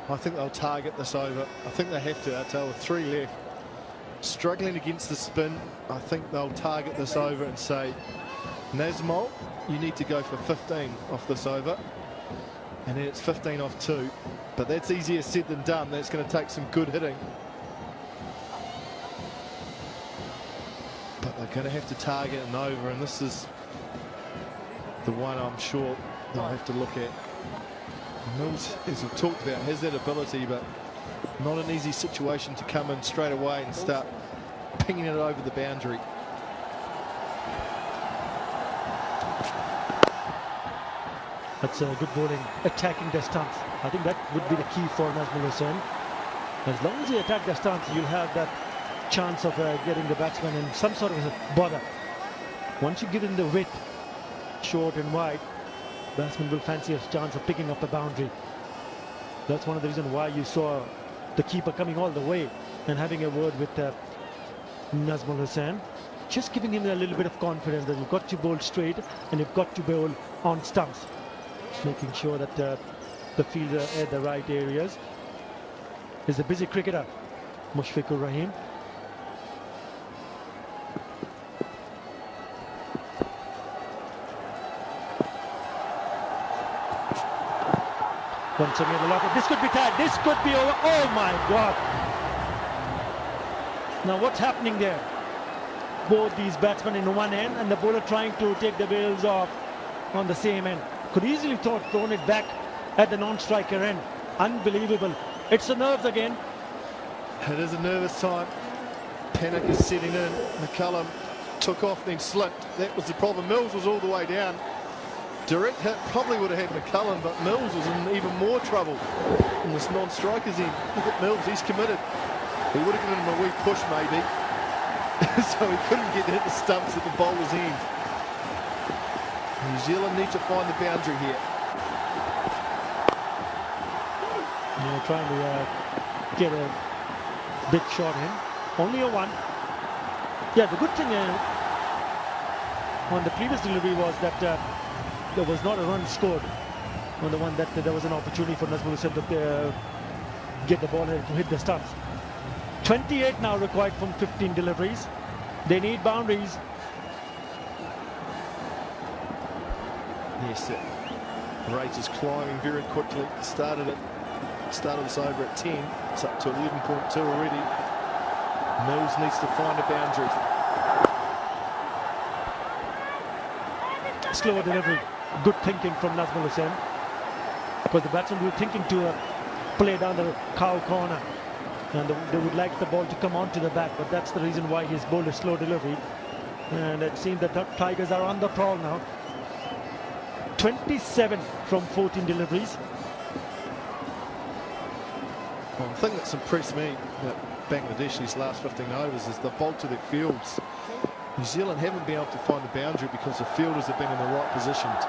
I think they'll target this over. I think they have to, Atal, with 3 left. Struggling against the spin, I think they'll target this over and say, Nazmol, you need to go for 15 off this over. And then it's 15 off 2. But that's easier said than done. That's going to take some good hitting. But they're going to have to target an over, and this is the one I'm sure they'll have to look at. Mills, as we've talked about, has that ability, but not an easy situation to come in straight away and start pinging it over the boundary. That's a good bowling, attacking the stumps. I think that would be the key for Nazmul Hussain. As long as you attack the stumps, you'll have that chance of getting the batsman in some sort of a bother. Once you give him the width, short and wide, batsman will fancy a chance of picking up the boundary. That's one of the reasons why you saw the keeper coming all the way and having a word with Nazmul Hussain, just giving him a little bit of confidence that you've got to bowl straight and you've got to bowl on stumps, making sure that the fields are at the right areas. He's a busy cricketer, Mushfiqur Rahim. Once again, the locker. This could be tight. This could be over. Oh my God! Now what's happening there? Both these batsmen in one end and the bowler trying to take the bails off on the same end. Could easily thrown it back at the non-striker end. Unbelievable. It's the nerves again. It is a nervous time. Panic is setting in. McCullum took off, then slipped. That was the problem. Mills was all the way down. Direct hit probably would have had McCullum, but Mills was in even more trouble in this non-striker's end. Look at Mills, he's committed. He would have given him a wee push maybe. So he couldn't get to hit the stumps at the bowler's end. New Zealand need to find the boundary here. Yeah, trying to get a big shot in. Only a 1. Yeah, the good thing on the previous delivery was that there was not a run scored on the one that there was an opportunity for Nazmul Hussain to get the ball to hit the stumps. 28 now required from 15 deliveries. They need boundaries. Yes, the rate is climbing very quickly. Started this over at 10. It's up to 11.2 already. Mills needs to find a boundary. Slower delivery. Good thinking from Nazmul Hussain, because the batsmen were thinking to play down the cow corner, and they would like the ball to come onto the bat, but that's the reason why he's bowled a slow delivery. And it seems that the Tigers are on the prowl now. 27 from 14 deliveries. Well, the thing that's impressed me about Bangladesh these last 15 overs is the bulk of their fields. New Zealand haven't been able to find the boundary because the fielders have been in the right positions.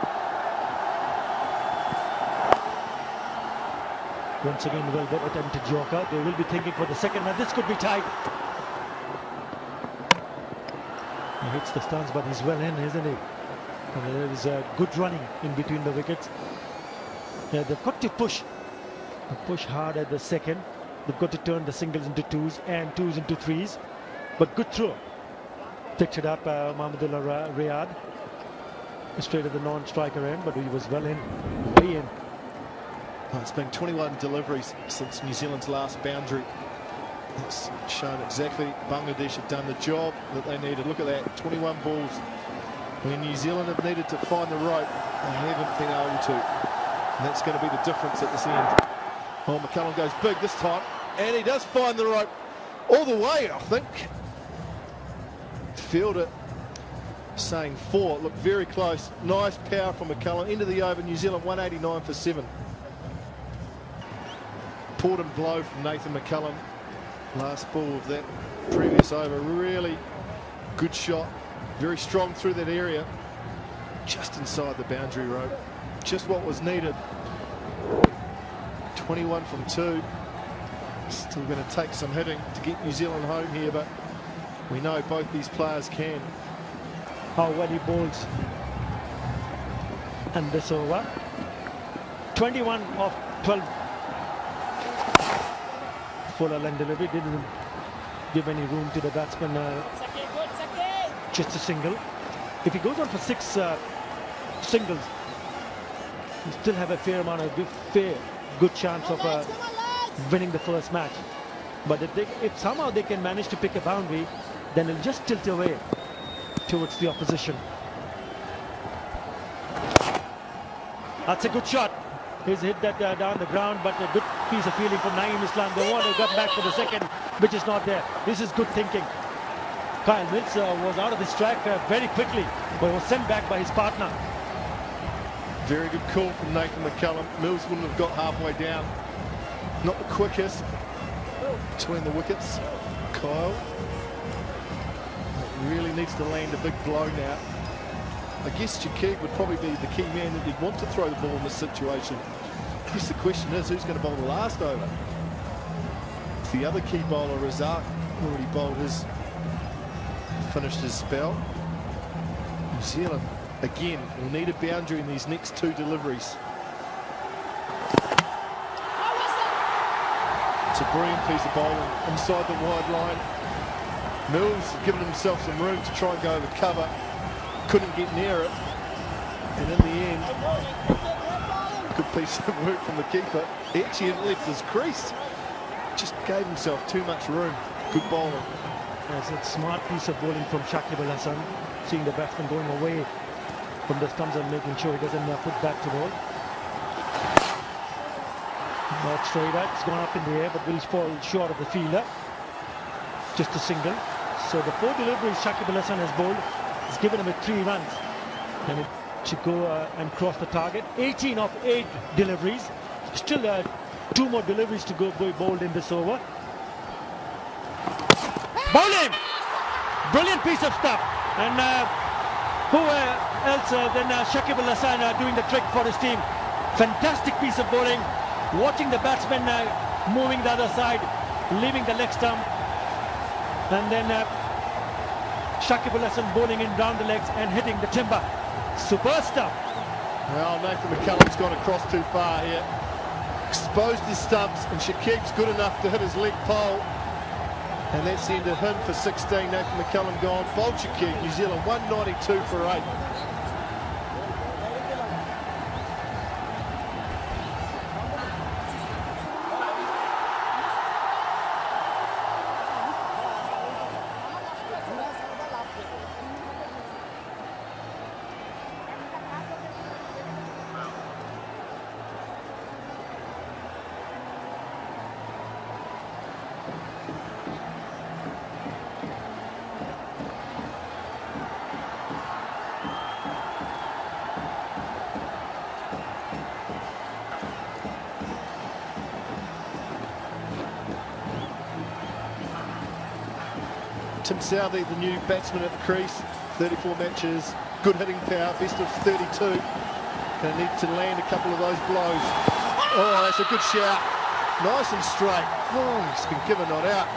Once again, well attempted Joker. They will be thinking for the second one. This could be tight. He hits the stance, but he's well in, isn't he? And there is a good running in between the wickets. Yeah, they've got to push hard at the second. They've got to turn the singles into 2s and 2s into 3s. But good throw. Picked it up, Mahmudullah Riyad. Straight at the non-striker end, but he was well in, way in. Oh, it's been 21 deliveries since New Zealand's last boundary. It's shown exactly Bangladesh have done the job that they needed. Look at that, 21 balls. When New Zealand have needed to find the rope, they haven't been able to. And that's going to be the difference at this end. Oh, McCullum goes big this time, and he does find the rope all the way, I think. Fielder saying 4, look very close. Nice power from McCullum into the over. New Zealand 189 for 7. Important blow from Nathan McCullum. Last ball of that previous over. Really good shot. Very strong through that area. Just inside the boundary rope. Just what was needed. 21 from 2. Still going to take some hitting to get New Zealand home here, but we know both these players can. How well he bowls. And this over. 21 of 12 fuller line delivery, didn't give any room to the batsman. Just a single. If he goes on for 6 singles, you still have a fair amount of good chance of winning the first match. But if somehow they can manage to pick a boundary, then it'll just tilt away towards the opposition. That's a good shot. He's hit that down the ground, but a good piece of fielding from Naeem Islam. They want to get back for the second, which is not there. This is good thinking. Kyle Mills was out of his track very quickly, but was sent back by his partner. Very good call from Nathan McCullum. Mills wouldn't have got halfway down. Not the quickest between the wickets. Kyle really needs to land a big blow now. I guess Shakib would probably be the key man that he'd want to throw the ball in this situation. I guess the question is, who's going to bowl the last over? The other key bowler, Razak, already bowled his, finished his spell. New Zealand, again, will need a boundary in these next 2 deliveries. It's a brilliant piece of bowling inside the wide line. Mills has given himself some room to try and go over cover. Couldn't get near it. And in the end, good piece of work from the keeper. He actually left his crease. Just gave himself too much room. Good bowling. That's a smart piece of bowling from Shakib Al Hasan. Seeing the batsman going away from the stumps and making sure he doesn't put back to ball. Not straight out. It's gone up in the air, but will fall short of the fielder. Just a single. So the 4 deliveries Shakib Al Hasan has bowled has given him 3 runs. And it should go and cross the target. 18 of 8 deliveries. Still 2 more deliveries to go bowled in this over. Bowling! Brilliant piece of stuff. And who else than Shakib Al Hasan doing the trick for his team. Fantastic piece of bowling. Watching the batsman moving the other side, leaving the leg stump. And then Shakib Al Hasan bowling in round the legs and hitting the timber. Super stuff. Well, Nathan McCullum's gone across too far here. Exposed his stumps, and Shakib's good enough to hit his leg pole. And that's the end of him for 16. Nathan McCullum gone. Bowled Shakib. New Zealand 192 for 8. Tim Southee, the new batsman at the crease, 34 matches, good hitting power, best of 32. Going to need to land a couple of those blows. Oh, that's a good shout. Nice and straight. Oh, he's been given not out.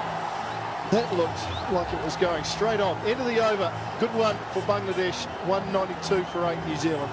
That looked like it was going straight on. End of the over. Good one for Bangladesh. 192 for 8 New Zealand.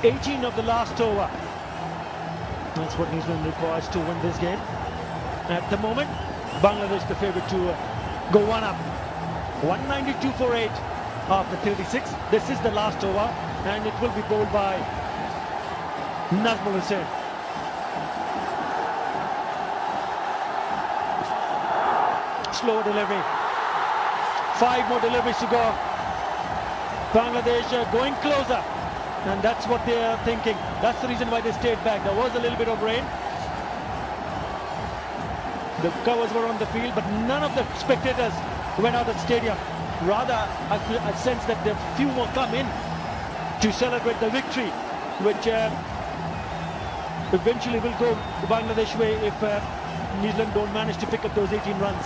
$18 of the last over. That's what New Zealand requires to win this game. At the moment, Bangladesh the favourite to go one up. 192 for 8 after 36. This is the last over, and it will be bowled by Nazmul Hussain. Slow delivery. 5 more deliveries to go. Bangladesh going closer. And that's what they are thinking. That's the reason why they stayed back. There was a little bit of rain. The covers were on the field, but none of the spectators went out of the stadium. Rather, I sense that the few more come in to celebrate the victory, which eventually will go Bangladesh way if New Zealand don't manage to pick up those 18 runs.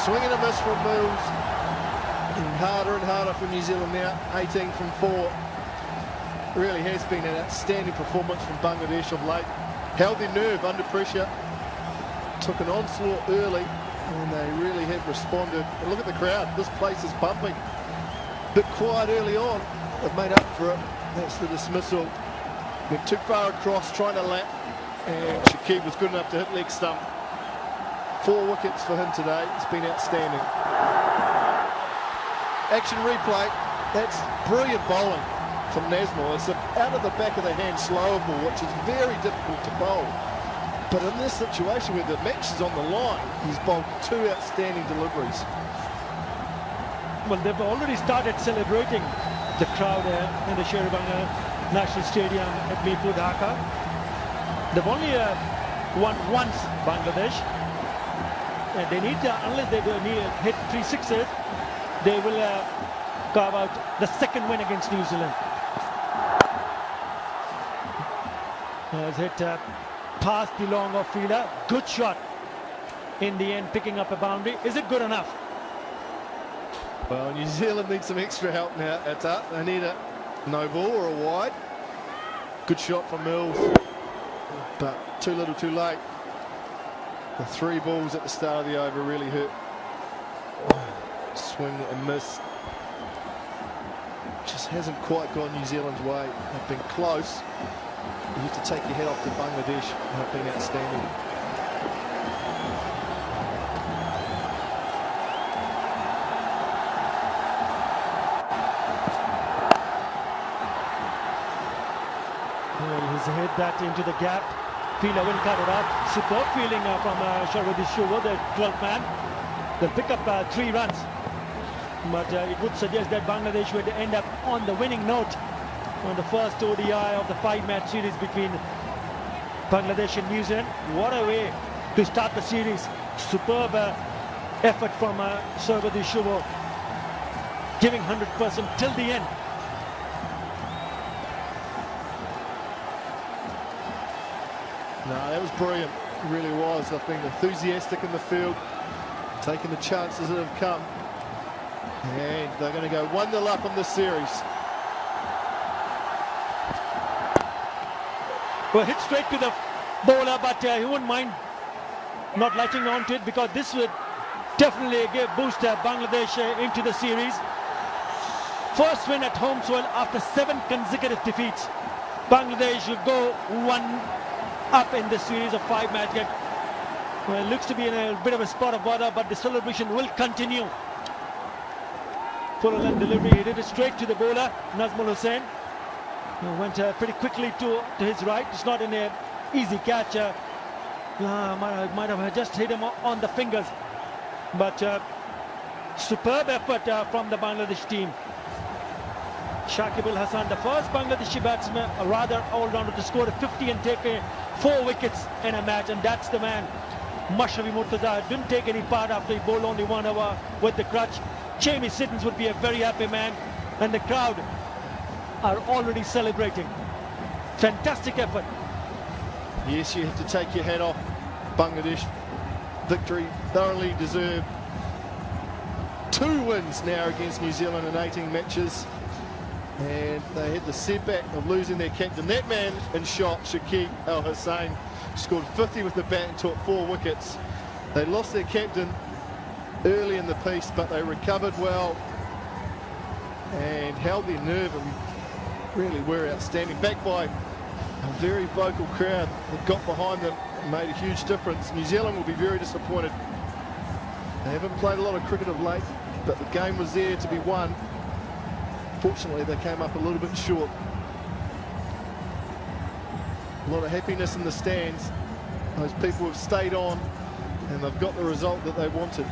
Swing and a miss from Mills. And harder for New Zealand now. 18 from 4. Really has been an outstanding performance from Bangladesh of late. Held their nerve under pressure. Took an onslaught early, and they really have responded. And look at the crowd. This place is pumping. Bit quiet early on. They've made up for it. That's the dismissal. Went too far across, trying to lap, and Shakib was good enough to hit leg stump. 4 wickets for him today. It's been outstanding. Action replay. That's brilliant bowling from Nazmul. It's out of the back of the hand slower ball, which is very difficult to bowl. But in this situation where the match is on the line, he's bowled 2 outstanding deliveries. Well, they've already started celebrating, the crowd in the Sheribanga National Stadium at Mirpur, Dhaka. They've only won once, Bangladesh. And they need to, unless they hit 3 sixes, they will carve out the second win against New Zealand. Has hit past the long off fielder. Good shot in the end, picking up a boundary. Is it good enough? Well, New Zealand needs some extra help now. They need a no ball or a wide. Good shot from Mills, but too little too late. The 3 balls at the start of the over really hurt. Swing and miss. Just hasn't quite gone New Zealand's way. They've been close. You have to take your head off to Bangladesh. They've been outstanding. Well, he's hit that into the gap. Fielder will cut it off. Superb fielding from Sharvadi Shuvo, the 12th man. They'll pick up 3 runs. But it would suggest that Bangladesh would end up on the winning note on the first ODI of the 5-match series between Bangladesh and New Zealand. What a way to start the series. Superb effort from Sharvadi Shuvo, giving 100% till the end. No, that was brilliant. It really was. They've been enthusiastic in the field, taking the chances that have come. And they're going to go 1-0 up in this series. Well, hit straight to the bowler, but he wouldn't mind not latching onto it, because this would definitely boost Bangladesh into the series. First win at home soil after 7 consecutive defeats. Bangladesh will go 1 up in this series of 5-match game. Well, it looks to be in a bit of a spot of bother, but the celebration will continue. Full length delivery, he did it straight to the bowler, Nazmul Hussain. He went pretty quickly to his right. It's not an easy catch. Might have just hit him on the fingers. But superb effort from the Bangladesh team. Shakib Al Hasan, the first Bangladeshi batsman, a rather all-rounder, to score a 50 and take 4 wickets in a match, and that's the man. Mashrafi Murtaza didn't take any part after he bowled only 1 over with the crutch. Jamie Siddons would be a very happy man, and the crowd are already celebrating. Fantastic effort. Yes, you have to take your hat off. Bangladesh victory thoroughly deserved. 2 wins now against New Zealand in 18 matches. And they had the setback of losing their captain. That man in shot, Shakib Al Hasan, scored 50 with the bat and took 4 wickets. They lost their captain early in the piece, but they recovered well and held their nerve and really were outstanding. Backed by a very vocal crowd that got behind them and made a huge difference. New Zealand will be very disappointed. They haven't played a lot of cricket of late, but the game was there to be won. Fortunately, they came up a little bit short. A lot of happiness in the stands. Those people have stayed on, and they've got the result that they wanted.